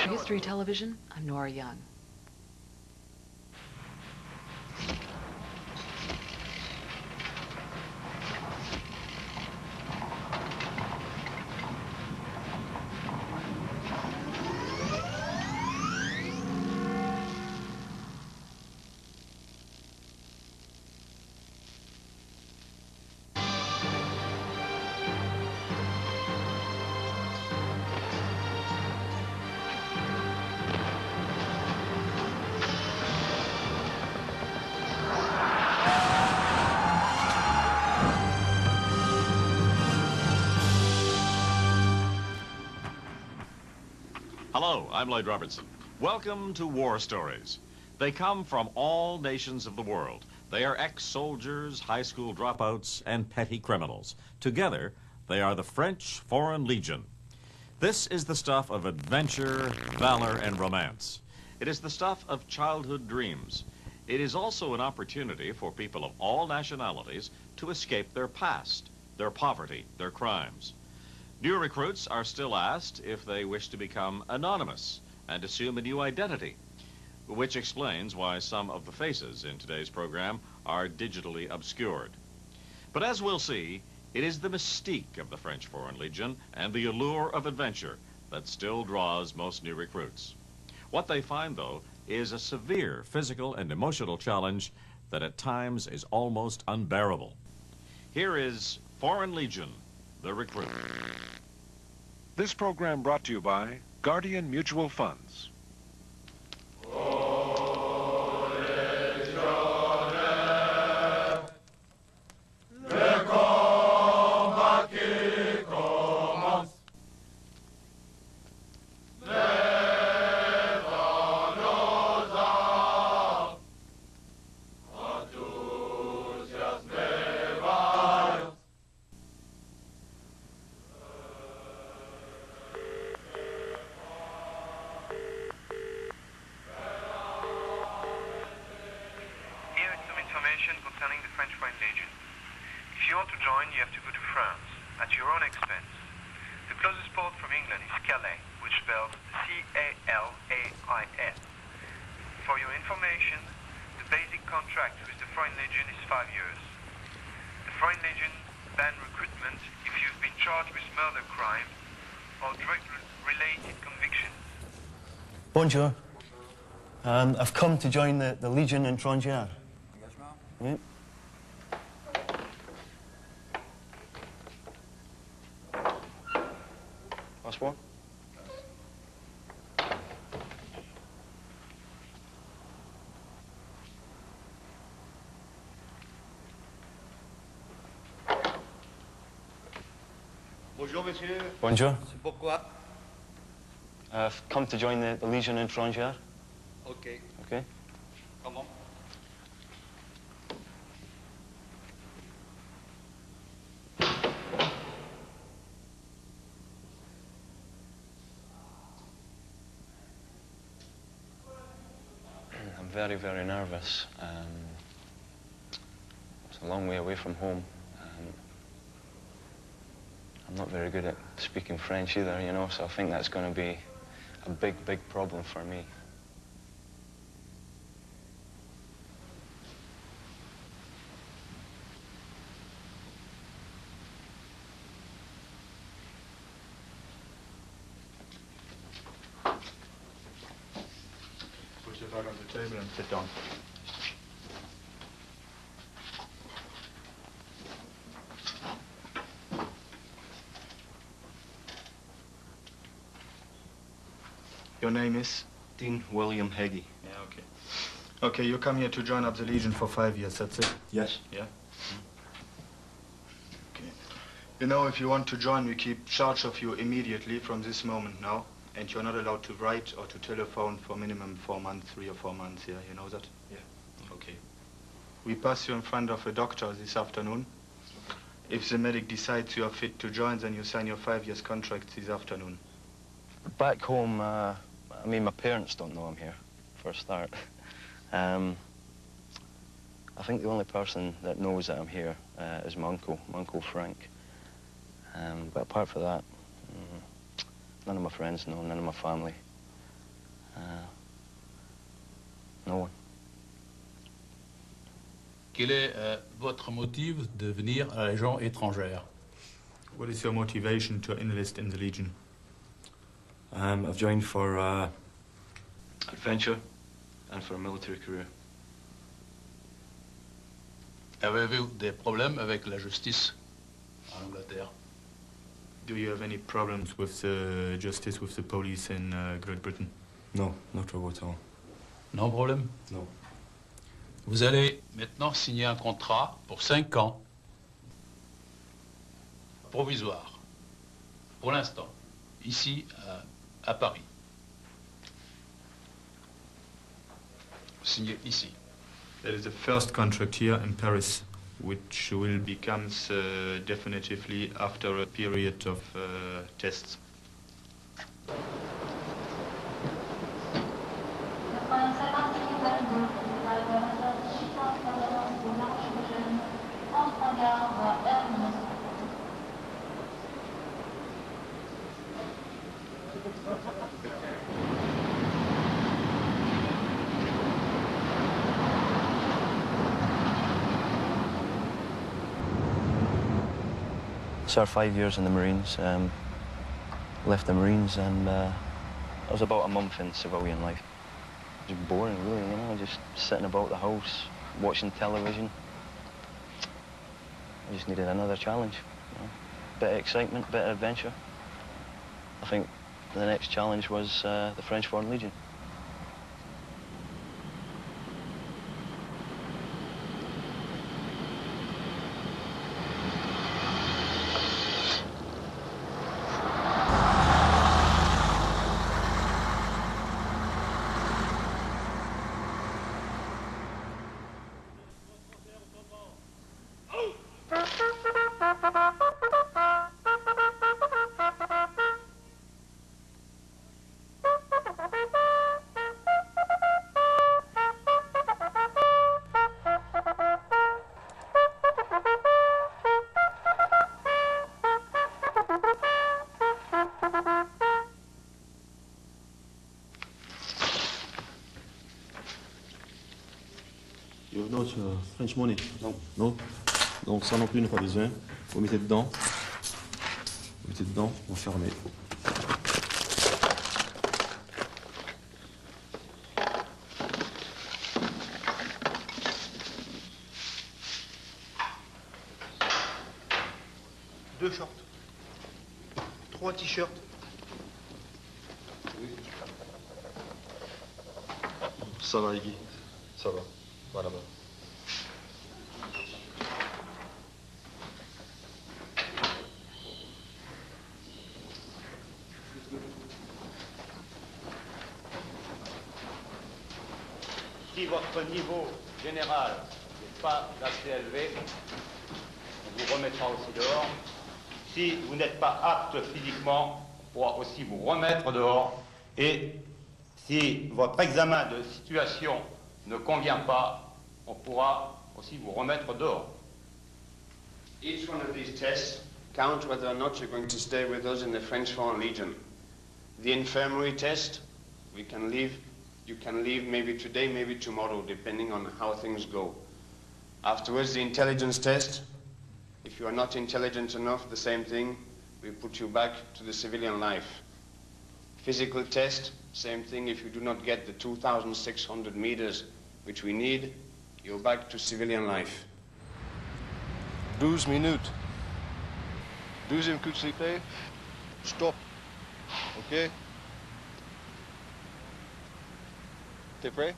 For History Television, I'm Nora Young. Hello, I'm Lloyd Robertson. Welcome to War Stories. They come from all nations of the world. They are ex-soldiers, high school dropouts, and petty criminals. Together, they are the French Foreign Legion. This is the stuff of adventure, valor, and romance. It is the stuff of childhood dreams. It is also an opportunity for people of all nationalities to escape their past, their poverty, their crimes. New recruits are still asked if they wish to become anonymous and assume a new identity, which explains why some of the faces in today's program are digitally obscured. But as we'll see, it is the mystique of the French Foreign Legion and the allure of adventure that still draws most new recruits. What they find, though, is a severe physical and emotional challenge that at times is almost unbearable. Here is Foreign Legion, the recruit. This program brought to you by Guardian Mutual Funds. Concerning the French Foreign Legion. If you want to join, you have to go to France, at your own expense. The closest port from England is Calais, which spells C-A-L-A-I-S. For your information, the basic contract with the Foreign Legion is 5 years. The Foreign Legion ban recruitment if you've been charged with murder crime or drug-related convictions. Bonjour. I've come to join the Legion in Trongier. Yep. Last one. Bonjour, monsieur. Bonjour. C'est pourquoi? I've come to join the Legion in Trongier. Okay. Okay. Comment? I'm very, very nervous. It's a long way away from home. I'm not very good at speaking French either, you know, so I think that's going to be a big, big problem for me. Put your bag on the table and sit down. Your name is? Dean William Heggie. Yeah, okay. Okay, you come here to join up the Legion for 5 years, that's it? Yes. Yeah? Okay. You know, if you want to join, we keep charge of you immediately from this moment now. And you're not allowed to write or to telephone for minimum 4 months, 3 or 4 months, yeah? You know that? Yeah. Okay. We pass you in front of a doctor this afternoon. If the medic decides you are fit to join, then you sign your 5 years contract this afternoon. Back home, I mean, my parents don't know I'm here, for a start. I think the only person that knows that I'm here is my uncle Frank. But apart from that, none of my friends know, none of my family. No one. Quel est votre motif de venir à la Légion étrangère? What is your motivation to enlist in the Legion? I've joined for adventure and for a military career. Avez-vous des problèmes avec la justice en Angleterre? Do you have any problems with the justice, with the police in Great Britain? No, no trouble at all. Non problème? No. Vous allez maintenant signer un contrat pour 5 ans. Provisoire. Pour l'instant. Ici, à Paris. Signé ici. That is the first contract here in Paris, which will become definitively after a period of tests. Served 5 years in the Marines. Left the Marines and I was about a month in civilian life. It was boring, really, you know, just sitting about the house, watching television. I just needed another challenge, you know? Bit of excitement, bit of adventure. I think the next challenge was the French Foreign Legion. You have not French money? Non. Non. Donc ça non plus, il n'y a pas besoin. Vous mettez dedans. Vous mettez dedans, vous fermez. Deux shorts. 3 t-shirts. Ça va, Iggy. Ça va. Voilà. Si votre niveau général n'est pas assez élevé, on vous remettra aussi dehors. Si vous n'êtes pas apte physiquement, on pourra aussi vous remettre dehors. Et si votre examen de situation ne convient pas, on pourra aussi vous remettre dehors. Each one of these tests counts whether or not you're going to stay with us in the French Foreign Legion. The infirmary test, you can leave maybe today, maybe tomorrow, depending on how things go. Afterwards, the intelligence test, if you are not intelligent enough, the same thing, we put you back to the civilian life. Physical test, same thing, if you do not get the 2,600 meters which we need, you're back to civilian life. 12 minutes. 12e coup de sifflet. Stop. OK? T'es prêt?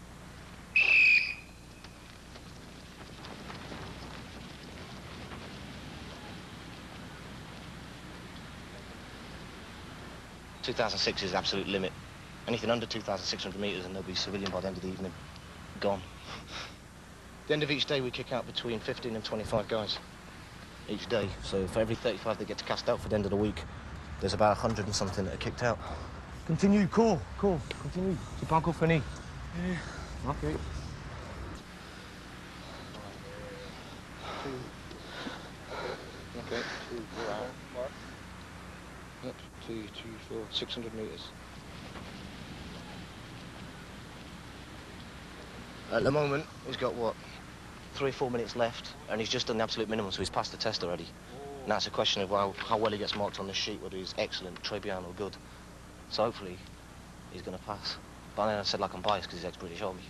...2006 is the absolute limit. Anything under 2,600 metres and they'll be civilian by the end of the evening. Gone. At the end of each day, we kick out between 15 and 25 guys each day. So for every 35 that get cast out for the end of the week, there's about 100 and something that are kicked out. Continue, cool, continue. C'est pas encore fini. Yeah. OK. OK, 2, 4, 2, 3, 4, 600 metres. At the moment, he's got, what, 3 or 4 minutes left, and he's just done the absolute minimum, so he's passed the test already. And that's a question of how well he gets marked on the sheet, whether he's excellent, très bien, or good. So hopefully, he's going to pass. But then I said like I'm biased because he's ex-British Army.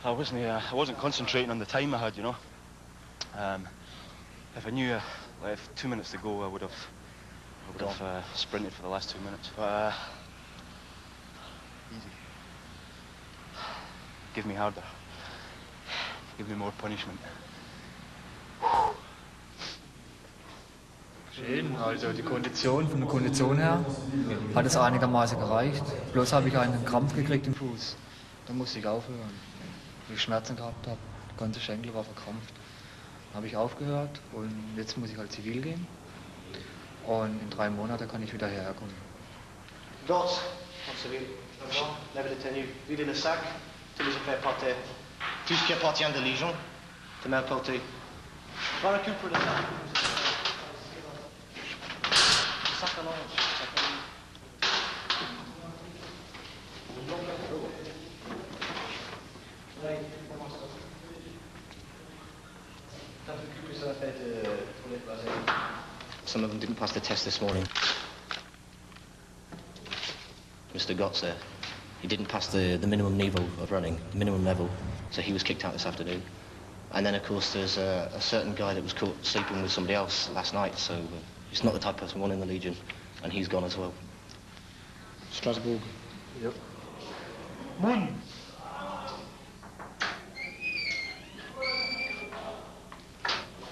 I wasn't concentrating on the time I had, you know. If I knew if 2 minutes to go, I would have sprinted for the last 2 minutes. But easy. Give me harder. Give me more punishment. Schön, also die Kondition, von der Kondition her hat es einigermaßen gereicht. Bloß habe ich einen Krampf gekriegt im Fuß. Da musste ich aufhören. Weil ich Schmerzen gehabt habe, der ganze Schenkel war verkrampft. Dann habe ich aufgehört und jetzt muss ich halt zivil gehen. Und in 3 Monaten kann ich wieder herkommen. Gott, en civil. Never détenu. Vivez le sac, tous les affaires portées. Tout ce qui appartient de Légion, de main portée. Voilà que pour le sac. Sac à linge. Some of them didn't pass the test this morning. Mr. Gotts there, he didn't pass the minimum niveau of running, the minimum level, so he was kicked out this afternoon. And then, of course, there's a certain guy that was caught sleeping with somebody else last night, so he's not the type of person we want in the Legion, and he's gone as well. Strasbourg. Yep. Moon.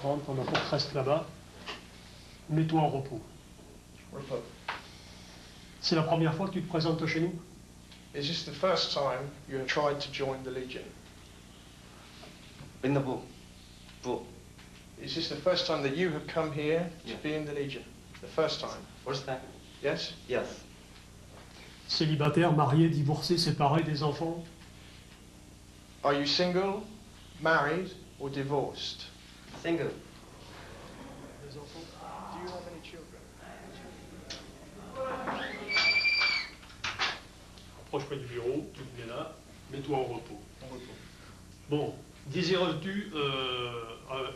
Rentre pendant qu'on reste là-bas. Mets-toi en repos. Repos. C'est la première fois que tu te présentes chez nous? Is this the first time you have tried to join the Legion? In the book. Is this the first time that you have come here to be in the Legion? The first time? First time. Yes? Yes. Célibataire, marié, divorcé, séparé, des enfants? Are you single, married, or divorced? Single. Des enfants. Do you have any children? Approche-toi du bureau, tu te mets là, mets-toi en repos. Bon, désires-tu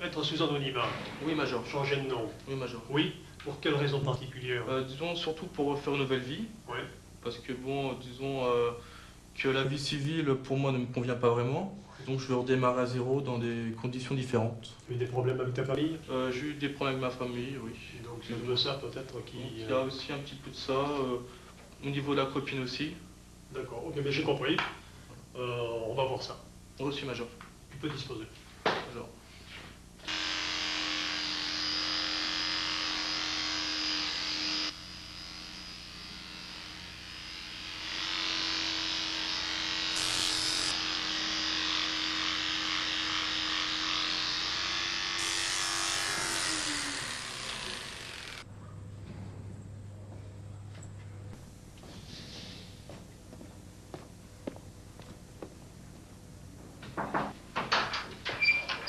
être sous anonymat? Oui, Major. Changer de nom? Oui, Major. Oui? Pour quelle raison particulière? Disons surtout pour faire une nouvelle vie. Ouais. Parce que bon, disons que la vie civile pour moi ne me convient pas vraiment. Donc je vais redémarrer à zéro dans des conditions différentes. Tu as eu des problèmes avec ta famille? J'ai eu des problèmes avec ma famille, oui. Donc c'est de ça peut-être qui... Il y a aussi un petit peu de ça, au niveau de la copine aussi. D'accord, ok, mais j'ai compris. On va voir ça. Reçu, Major. Tu peux disposer. Major.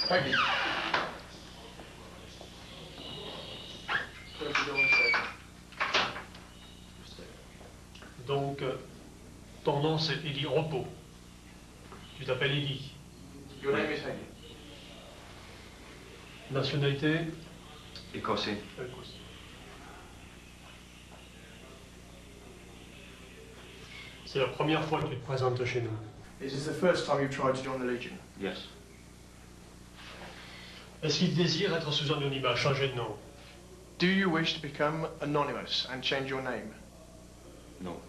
Peggy. Donc, ton nom c'est Eddie Repos. Tu t'appelles Eddie. Your name is Peggy. Nationalité? Écossais. Écosse. C'est la première fois que tu te présentes chez nous. Is this the first time you've tried to join the Legion? Yes. Est-ce qu'il désire être sous anonymat, changer de nom? Do you wish to become anonymous and change your name? No.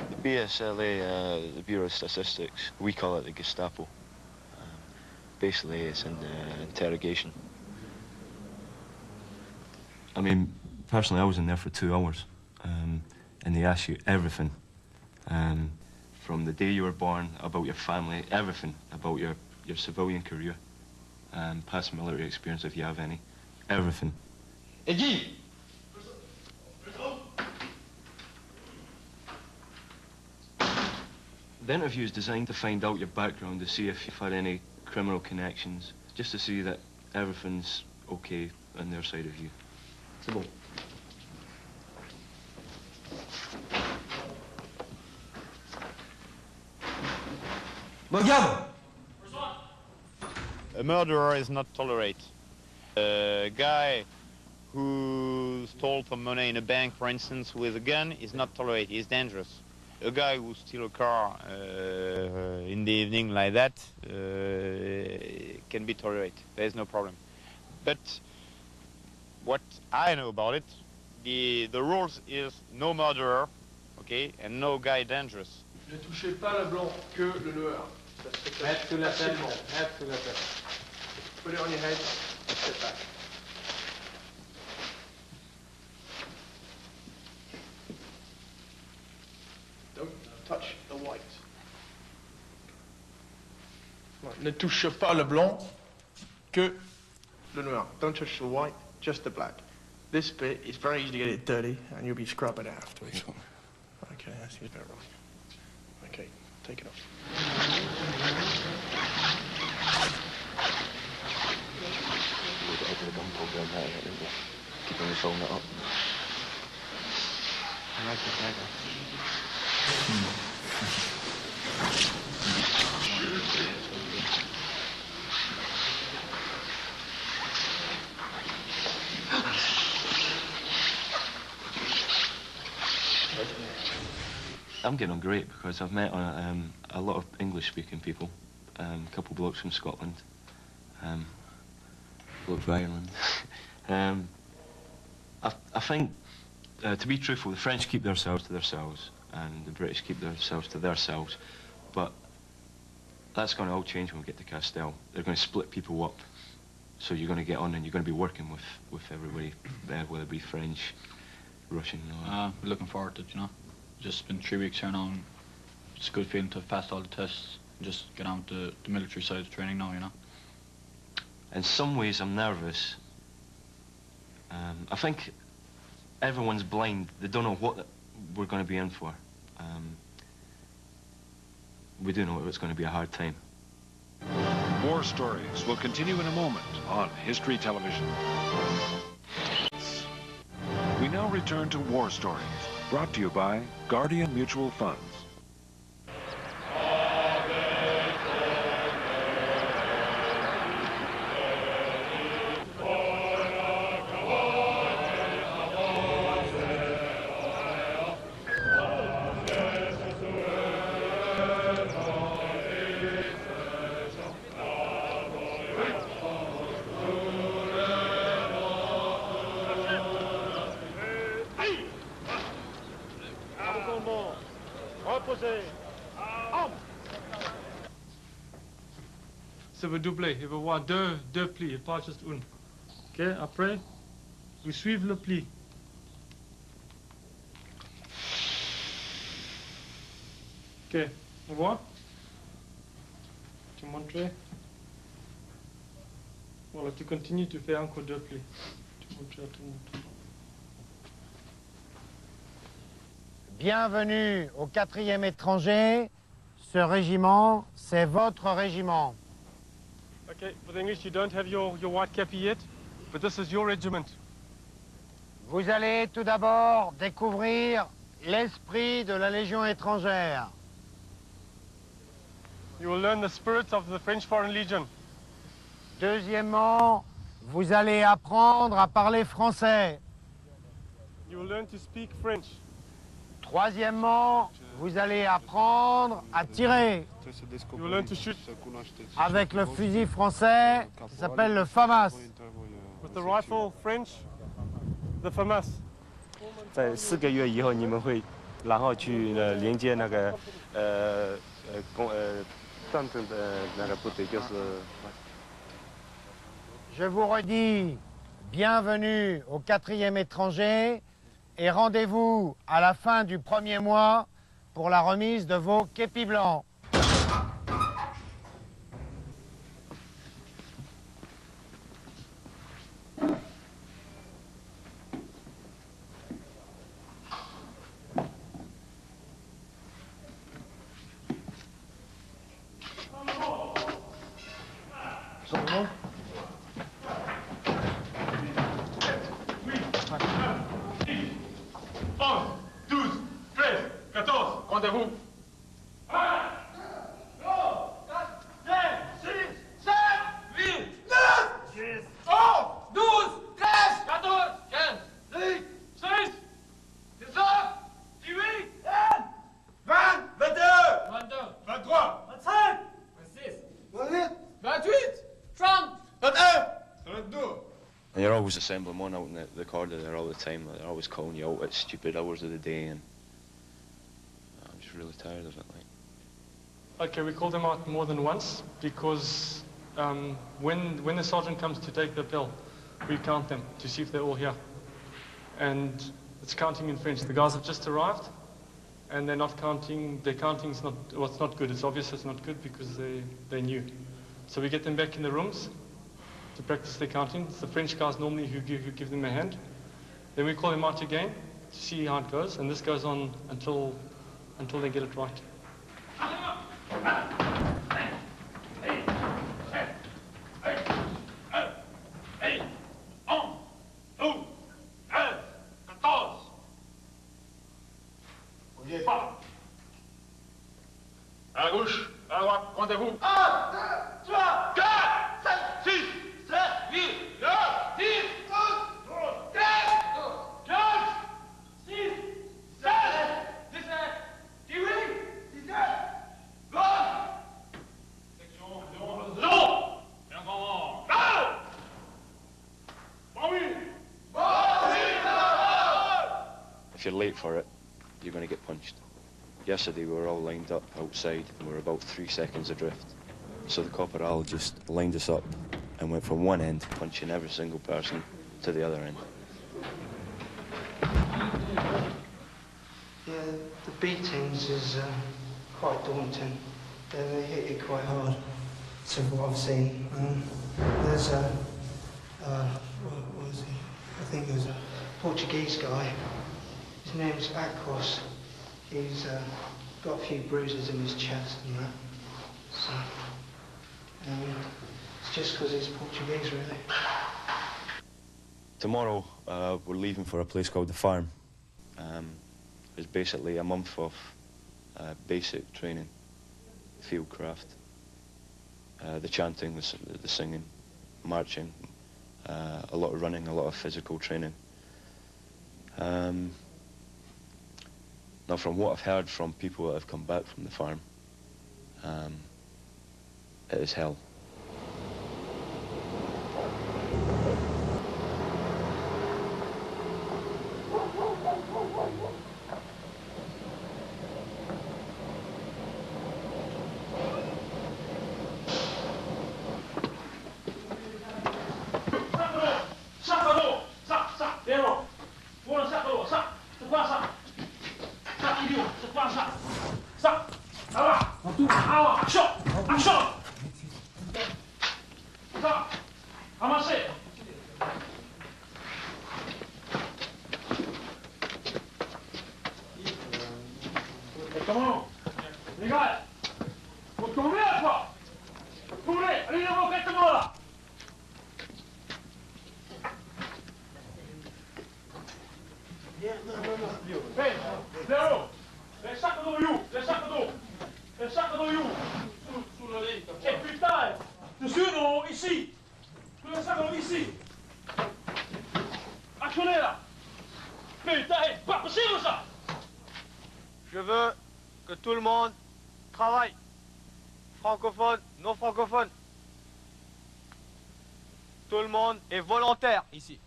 The BSLA, the Bureau of Statistics, we call it the Gestapo. Basically, it's an interrogation. I mean, personally, I was in there for 2 hours, and they ask you everything, from the day you were born, about your family, everything about your civilian career, past military experience if you have any, everything. Et Guy! The interview is designed to find out your background, to see if you've had any criminal connections, just to see that everything's okay on their side of you. C'est bon. Regarde! A murderer is not tolerated. A guy who stole some money in a bank, for instance, with a gun is not tolerated. He's dangerous. A guy who steals a car in the evening like that can be tolerated. There's no problem. But what I know about it, the rules is no murderer, okay, and no guy dangerous. Ne touchez pas le blanc, que le noir. Head to la tête, facilement. head to la tête. Put it on your head, sit back. Don't touch the white. Ne touche pas le blanc, que le noir. Don't touch the white, just the black. This bit is very easy to get it dirty, and you'll be scrubbing it afterwards. Okay, that's about right. Okay, take it off. Keeping the phone up. I like the dagger. I'm getting on great because I've met a lot of English-speaking people, a couple blokes from Scotland, bloke from Ireland. I think, to be truthful, the French keep themselves to themselves and the British keep themselves to themselves, but that's going to all change when we get to Castell. They're going to split people up, so you're going to get on and you're going to be working with everybody there, whether it be French, Russian. We're looking forward to it, you know. Just been 3 weeks here now, and it's a good feeling to have passed all the tests and just get on to the military side of training now, you know. In some ways, I'm nervous. I think everyone's blind. They don't know what we're going to be in for. We do know it's going to be a hard time. War Stories will continue in a moment on History Television. We now return to War Stories, brought to you by Guardian Mutual Funds. Ça veut doubler, il veut voir deux plis, et pas juste une. Ok, après, vous suivez le pli. Ok, on voit? Tu montres? Voilà, tu continues, tu fais encore 2 plis. Tu montres à tout le monde. Bienvenue au 4e étranger. Ce régiment, c'est votre régiment. Okay, for the English, you don't have your white kepi yet, but this is your regiment. Vous allez tout d'abord découvrir l'esprit de la Légion étrangère. You will learn the spirit of the French Foreign Legion. Deuxièmement, vous allez apprendre à parler français. You will learn to speak French. Troisièmement, vous allez apprendre à tirer. You will learn to shoot. Avec le fusil français, ça s'appelle le FAMAS. With the rifle French, the FAMAS. 在4个月以后，你们会然后去连接那个战争的那个部队，就是。Je vous redis, bienvenue au 4e étranger et rendez-vous à la fin du 1er mois pour la remise de vos képis blancs. Absolument. Rendez-vous. 1, 2, 3, 4, 5, 6, 7, 8, 9, 10, 11, 12, 13, 14, 15, 16, 17, 18, 20, 22, 23, 25, 26, 28, 28, 30, 31, 32. And you're always assembling one out in the corridor there all the time. They're always calling you out at stupid hours of the day, and I'm just really tired of it. Okay, we call them out more than once because when the sergeant comes to take the bill, we count them to see if they're all here. And it's counting in French. The guys have just arrived, and they're not counting. Their counting's not, well, it's not good. It's obvious it's not good because they're new. So we get them back in the rooms to practice their counting. It's the French guys normally who give them a hand. Then we call them out again to see how it goes, and this goes on until they get it right. À la gauche, à la droite, rendez-vous. 1, 2, 3, 4, 5, 6, 7, 8, 9, 10, 12, 13, 15, 16, 17, 18, 19, 20. Section, non. Et encore. If you're late for it, you're going to get punched. Yesterday we were all lined up outside and we were about 3 seconds adrift. So the corporal just lined us up and went from one end, punching every single person, to the other end. Yeah, the beatings is quite daunting. They hit you quite hard, to what I've seen. There's what was he? I think he was a Portuguese guy. His name's Akos. He's got a few bruises in his chest and that. So, it's just because he's Portuguese, really. Tomorrow we're leaving for a place called the Farm. It's basically a month of basic training, field craft, the chanting, the singing, marching, a lot of running, a lot of physical training. Now, from what I've heard from people that have come back from the farm, it is hell. Je veux que tout le monde travaille. Francophone, non francophone. Tout le monde est volontaire ici.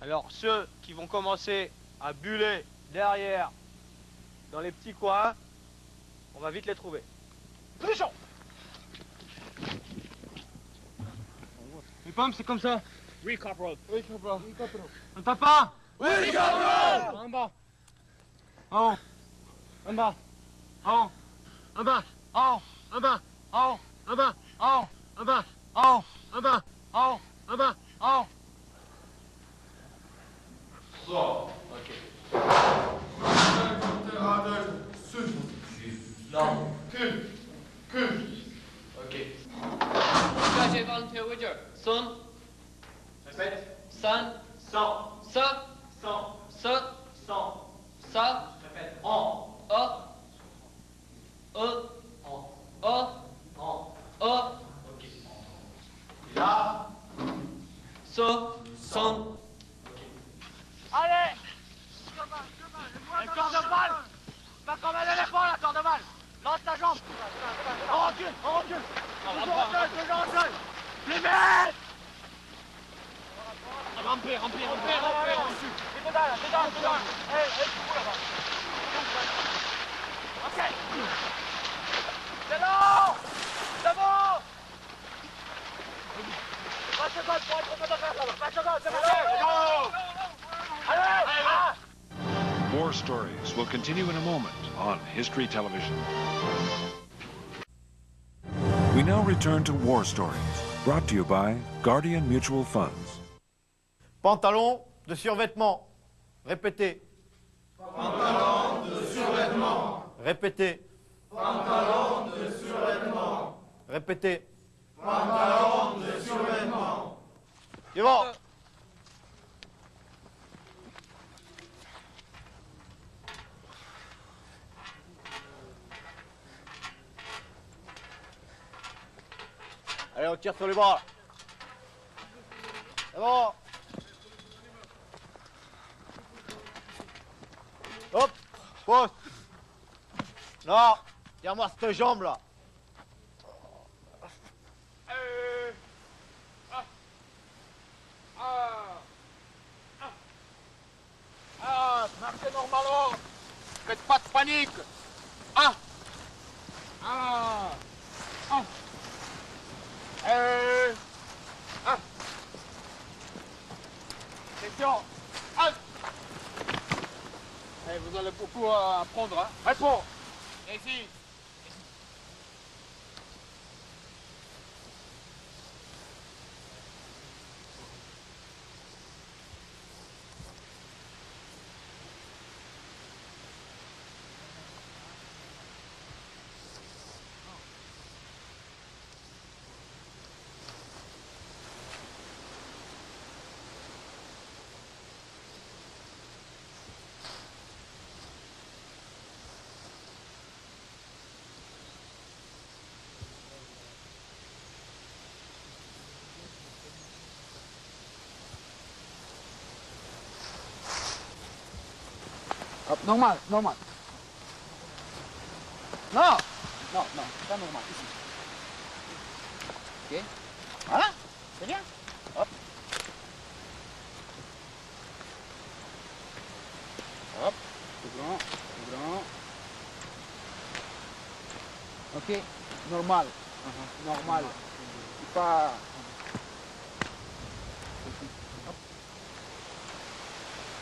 Alors ceux qui vont commencer à buller derrière, dans les petits coins, on va vite les trouver. Position. Les pommes, c'est comme ça. Oui, corporal. Oui, corporal. Oui, corporal. On tape pas. Oui, corporal. En bas. En haut. En bas. En haut. En bas. En haut. En bas. En haut. En bas. En haut. En bas. En haut. En bas. En haut. En bas. En haut. So, okay. Là. Okay. Engagez volunteer wager. Son. Répète. San. Sans. Sa. Sans. Sa. Sans. Sa. Répète. En. A. E. En. A. En. A. Ok. La. So. Son. Allez! Le corps de balle! Pas comme un éléphant, la corps de balle! Lance ta jambe! On recule! On recule! Toujours en sol! Toujours en sol! Les mecs! Rampez! C'est dedans! Hé, tu fous là-bas! Ok! C'est long! C'est bon! Pas de seconde pour être content de faire ça! Pas de seconde, c'est bon! Allez! War Stories will continue in a moment on History Television. We now return to War Stories, brought to you by Guardian Mutual Funds. Pantalon de survêtement. Répétez. Pantalon de survêtement. Répétez. Pantalon de survêtement. Répétez. Pantalon de survêtement. Suivant. Allez, on tire sur les bras. C'est bon. Hop, pose. Non, tiens-moi cette jambe là. Marchez normalement. Faites pas de panique. Question. Vous allez beaucoup apprendre. Hein. Réponds. Ici. Hop, normal. Non, pas normal, ici. Ok. Voilà, c'est bien. Hop. Hop, tout grand. Ok, normal. Normal. Pas...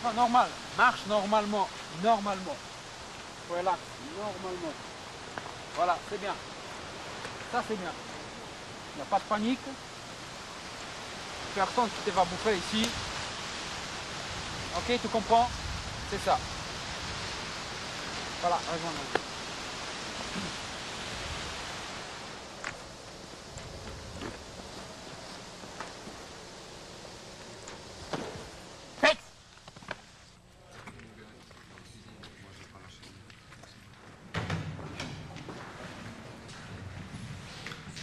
Non, normal. Marche normalement. Relax, normalement. Voilà, c'est bien. Ça, c'est bien. Il n'y a pas de panique. Personne qui te va bouffer ici. Ok, tu comprends? C'est ça. Voilà, rejoins-nous.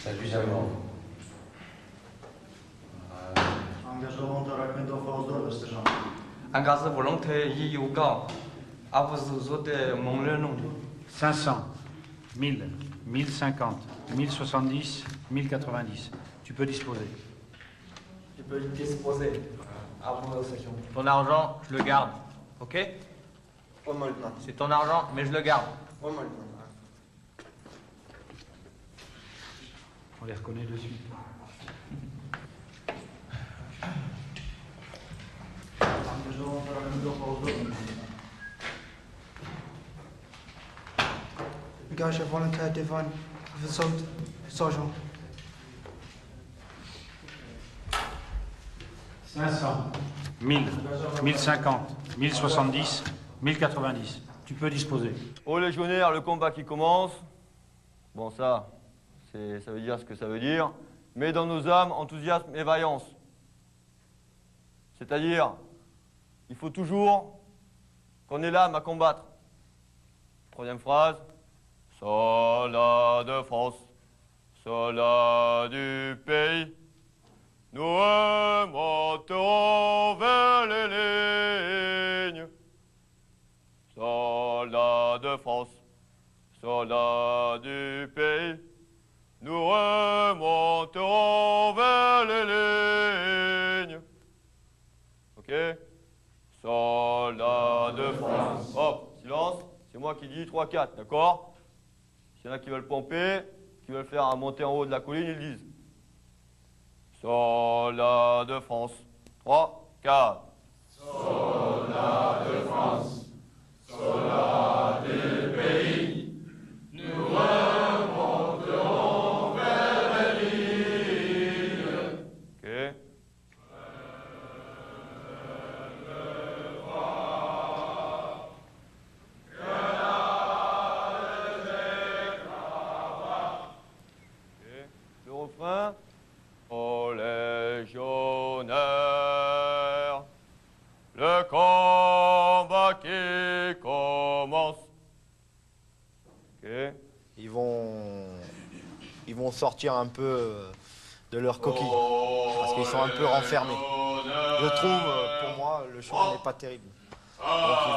Salut Jamon. Engagement de Mr. Jean. Engagé volontaire, il y a à vos autres mon nom. 500, 1000, 1050, 1070, 1090. Tu peux disposer. Tu peux disposer à vos sessions. Ton argent, je le garde. Ok? C'est ton argent, mais je le garde. On les reconnaît de suite. Engage volontaire devant vos autres sergents. 500, 1000, 1050, 1070, 1090. Tu peux disposer. Aux légionnaires, le combat qui commence. Bon, ça veut dire ce que ça veut dire. met dans nos âmes enthousiasme et vaillance. C'est-à-dire, il faut toujours qu'on ait l'âme à combattre. Troisième phrase. Soldats de France, soldats du pays, nous remonterons vers les lignes. Soldats de France, soldats du pays, nous remonterons vers les lignes. Ok? Soldats de France. Hop, silence. C'est moi qui dis 3-4, d'accord? S'il y en a qui veulent pomper, qui veulent faire un montée en haut de la colline, ils disent. Soldats de France. 3, 4. Soldats de France, soldats du pays, nous remonterons vers les lignes. Ok. Le refrain. Aux légionnaires, le combat qui commence. Ok. Ils vont sortir un peu de leur coquille, parce qu'ils sont un peu renfermés. Je trouve, pour moi, le choix n'est pas terrible. Donc ils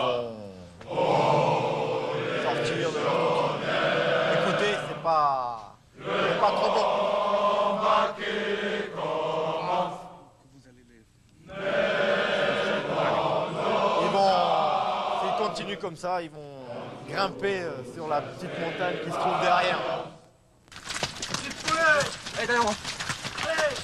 vont sortir de leur coquille. Écoutez, c'est pas trop bon. S'ils continuent comme ça, ils vont grimper sur la petite montagne qui se trouve derrière. Allez, derrière moi. Allez.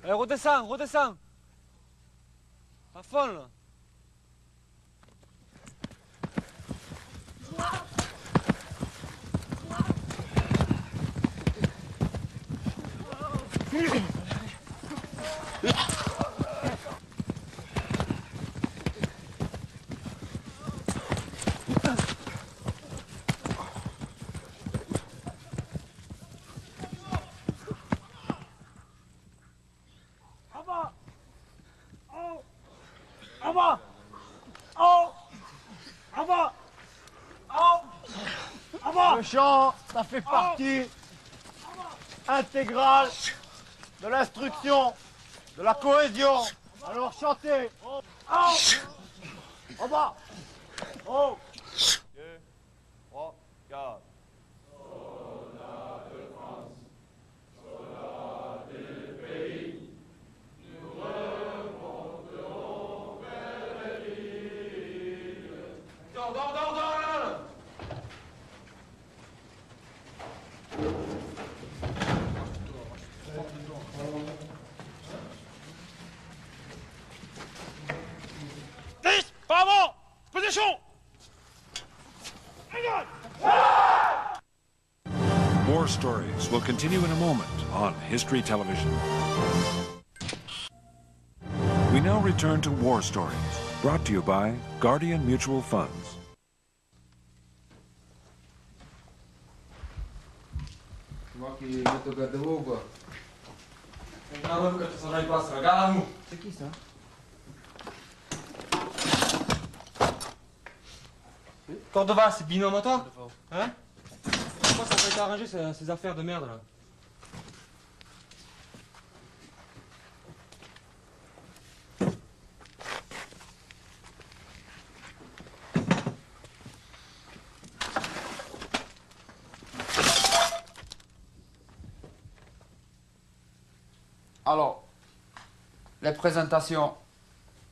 Allez, redescends, redescends. À fond, là. Le chant, ça fait partie intégrale de l'instruction, de la cohésion. Alors chantez. En bas. Oh. 3, 4. Soldats de France, soldats du pays, nous remonterons vers les lignes. Dors. Bravo! Position! War Stories will continue in a moment on History Television. We now return to War Stories, brought to you by Guardian Mutual Funds. C'est qui ça? Cordova, c'est binôme à toi? Hein? Pourquoi ça n'a pas été arrangé ces affaires de merde là? Alors, les présentations.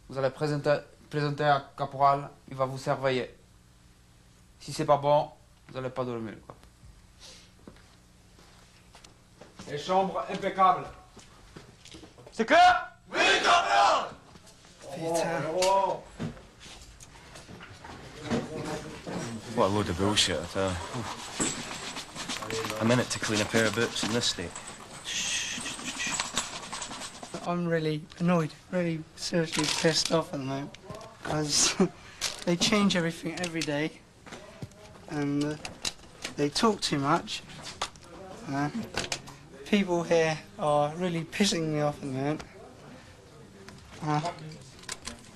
Vous allez présenter un caporal, il va vous surveiller. Si c'est pas bon, vous n'allez pas dormir, quoi. Les chambres impeccables. C'est clair? Oui, caporal! What a load of bullshit, I tell you. A minute to clean a pair of boots in this state. I'm really annoyed, really seriously pissed off at the moment, because they change everything every day, and they talk too much. People here are really pissing me off at the moment.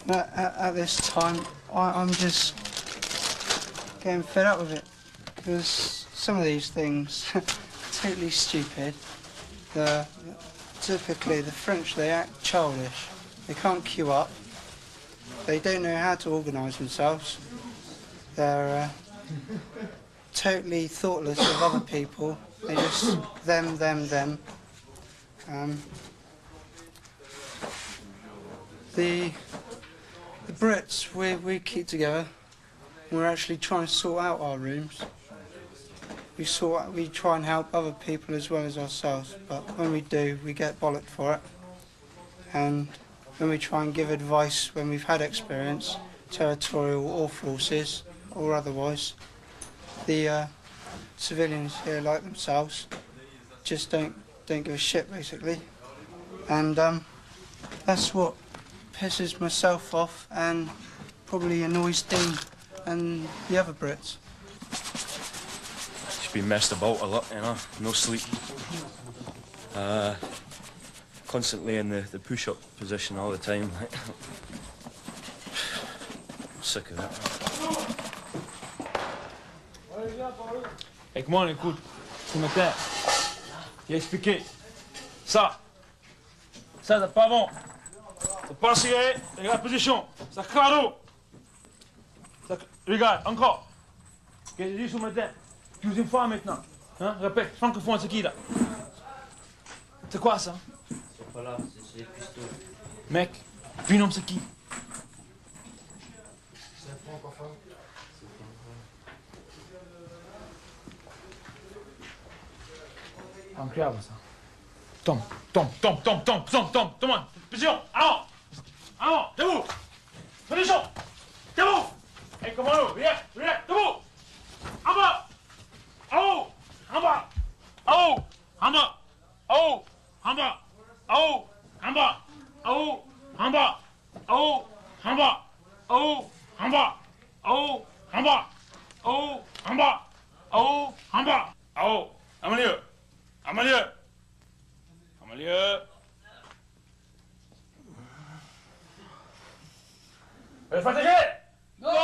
At this time, I'm just getting fed up with it, because some of these things are totally stupid. Typically, the French, they act childish. They can't queue up. They don't know how to organise themselves. They're totally thoughtless of other people. They just them. The Brits, we keep together. We're actually trying to sort out our rooms. We try and help other people as well as ourselves, but when we do, we get bollocked for it. And when we try and give advice when we've had experience, territorial or forces or otherwise, the civilians here, like themselves, just don't give a shit, basically. And that's what pisses myself off and probably annoys Dean and the other Brits. Been messed about a lot, you know, no sleep. Constantly in the push-up position all the time. I'm sick of that. Hey, come on, écoute. Ce matin, j'ai expliqué. Ça, c'est pas bon. C'est pas serré, regarde la position. Ça claro. Regarde, encore. Qu'est-ce que j'ai dit ce matin? Deuxième fois maintenant. Hein? Répète, francophone, c'est qui là? C'est quoi ça? C'est pas là, c'est pistolet. Mec, tu nom c'est qui? C'est un francophone. Incroyable ça. Tombe. Position, allons, debout. Position, debout. Et comment nous? React, debout. En bas. Oh, en bas. Oh, en bas. Oh, en bas. Oh, en bas. Oh, en bas. Oh, en bas. Oh, en bas. Oh, en bas. Oh, en bas. Oh, en bas. Oh, en milieu. En milieu. En milieu. Vous êtes fatigué? Non,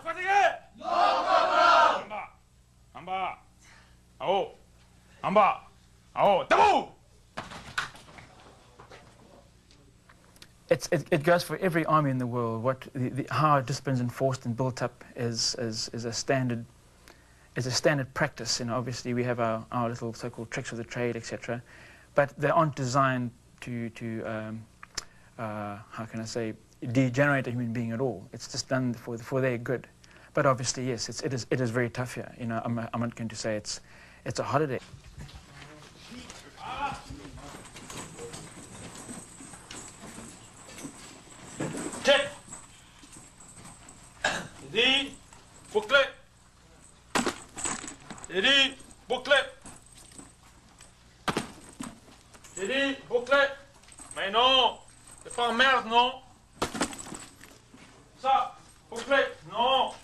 fatigué? Non, en bas. En haut. En bas. En haut. Debout! It goes for every army in the world. How discipline's enforced and built up is a standard practice. You know, obviously we have our little so-called tricks of the trade, etc. But they aren't designed to how can I say, degenerate a human being at all. It's just done for their good. But obviously, yes, it is very tough here. You know, I'm not going to say it's a holiday. Check. Dit, bouclé. J'ai dit, bouclé. J'ai dit, bouclé. Mais non, c'est pas merde, non. Ça, bouclé, non.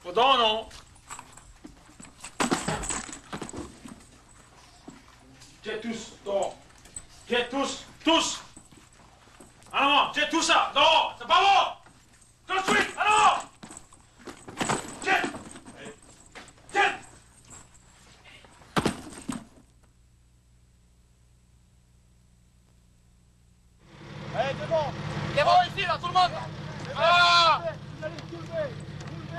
Dedans, non. J'ai tous, dehors. J'ai tous. Alors, j'ai tout ça, dehors, c'est pas bon. Tout de suite, alors. J'ai. Allez, c'est bon. C'est bon ici, là, tout le monde. Ah,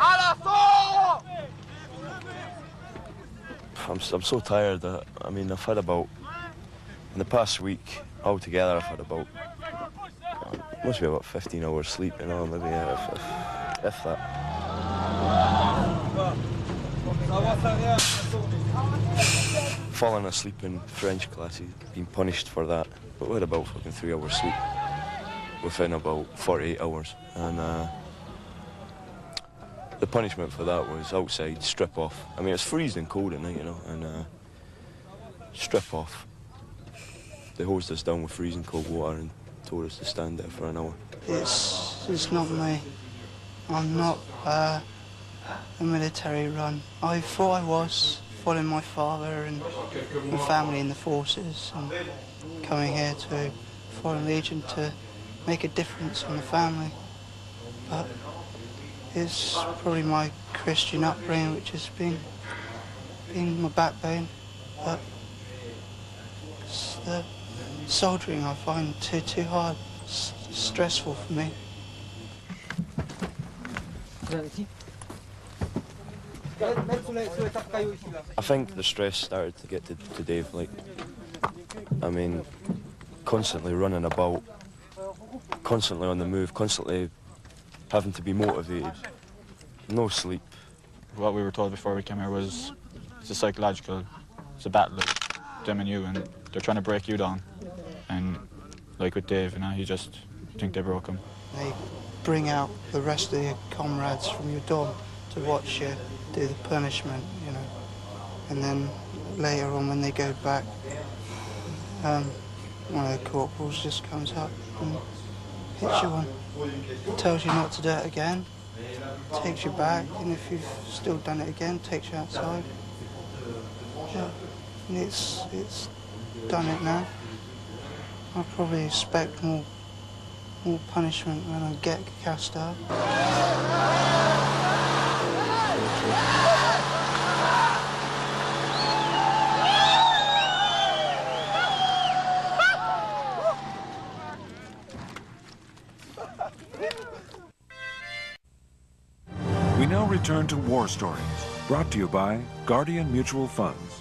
à l'assaut. I'm so tired that, I mean, I've had about, in the past week, altogether, I've had about, must be about 15 hours sleep, you know, maybe if that. Falling asleep in French classes, being punished for that, but we had about fucking 3 hours sleep within about 48 hours, and the punishment for that was outside, strip off. I mean, it's freezing cold at night, you know, and strip off. They hosed us down with freezing cold water and told us to stand there for an hour. It's not me. I'm not a military run. I thought I was, following my father and my family in the forces, and coming here to Foreign Legion to make a difference in the family. But it's probably my Christian upbringing which has been my backbone. But it's the soldiering I find too hard, stressful for me. I think the stress started to get to Dave. Like, I mean, constantly running about, constantly on the move, constantly having to be motivated, no sleep. What we were told before we came here was it's a psychological, it's a battle of them and you, and they're trying to break you down. And like with Dave, you know, you just think they broke him. They bring out the rest of your comrades from your dorm to watch you do the punishment, you know. And then later on when they go back, one of the corporals just comes up and hits you one, tells you not to do it again, takes you back, and if you've still done it again, takes you outside. Yeah, and it's done it now. I probably expect more punishment when I get cast out. We now return to War Stories, brought to you by Guardian Mutual Funds.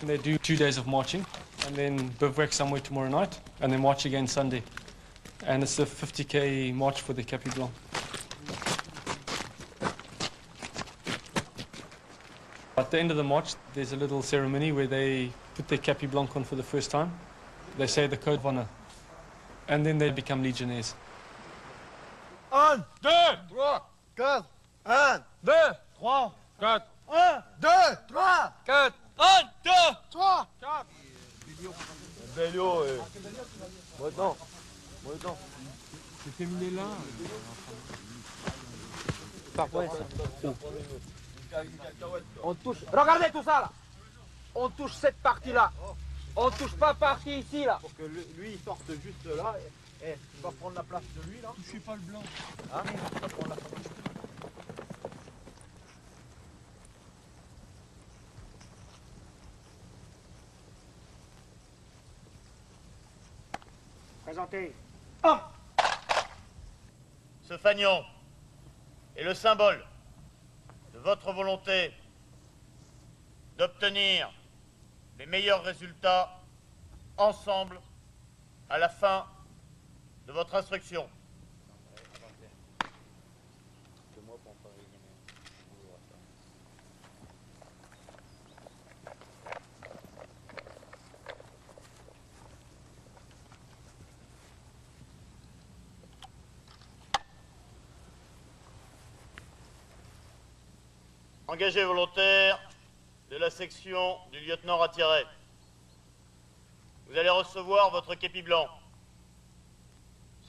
They do 2 days of marching and then bivouac somewhere tomorrow night and then march again Sunday. And it's a 50k march for the Capi Blanc. At the end of the march, there's a little ceremony where they put their Capi Blanc on for the first time. They say the code of honor. And then they become legionnaires. 1, 2, 3, 4, 1, 2, 3, 4, 1, 2, 3, 4, 1, 2, 3, 4. Bellio et... Maintenant. C'est terminé là. On touche. Regardez tout ça là. On touche cette partie là. On touche pas partie ici là. Pour que lui il sorte juste là. Et tu vas prendre la place de lui là. Touchez pas le blanc. Hein? Tu vas prendre la place. Présentez. Ce fanion est le symbole de votre volonté d'obtenir les meilleurs résultats ensemble à la fin de votre instruction. Engagé volontaire de la section du lieutenant Ratiret. Vous allez recevoir votre képi blanc.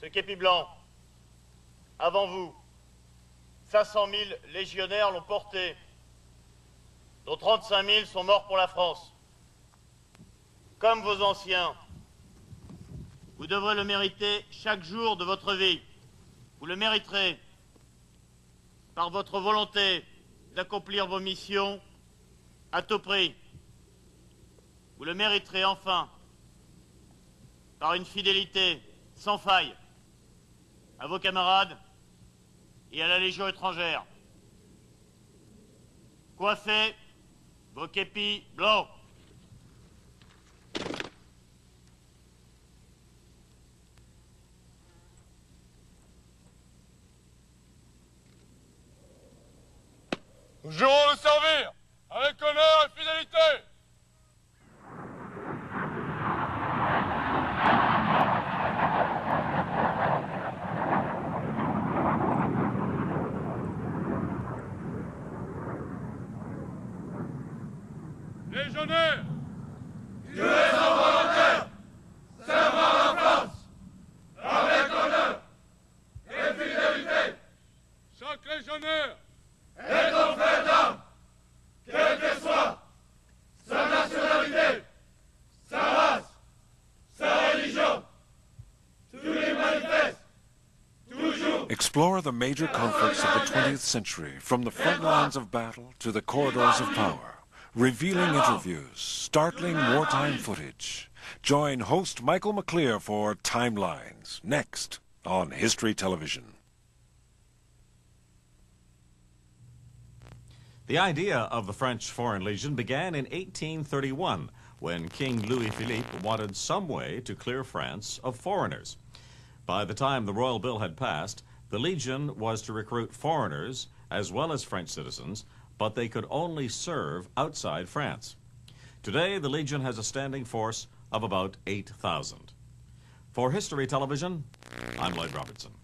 Ce képi blanc, avant vous, 500 000 légionnaires l'ont porté, dont 35 000 sont morts pour la France. Comme vos anciens, vous devrez le mériter chaque jour de votre vie. Vous le mériterez par votre volonté d'accomplir vos missions à tout prix. Vous le mériterez enfin par une fidélité sans faille à vos camarades et à la Légion étrangère. Coiffez vos képis blancs. Nous jurons le servir avec honneur et fidélité. Légionnaires, tu es un volontaire, servir la France avec honneur et fidélité. Chaque légionnaire est un frère d'âme, quelle que soit sa nationalité, sa race, sa religion. Tu les manifestes toujours. Explore the major conflicts of the 20th century, from the front lines of battle to the corridors of power. Revealing interviews, startling wartime footage. Join host Michael McClear for Timelines, next on History Television. The idea of the French Foreign Legion began in 1831, when King Louis-Philippe wanted some way to clear France of foreigners. By the time the Royal Bill had passed, the Legion was to recruit foreigners as well as French citizens, but they could only serve outside France. Today, the Legion has a standing force of about 8,000. For History Television, I'm Lloyd Robertson.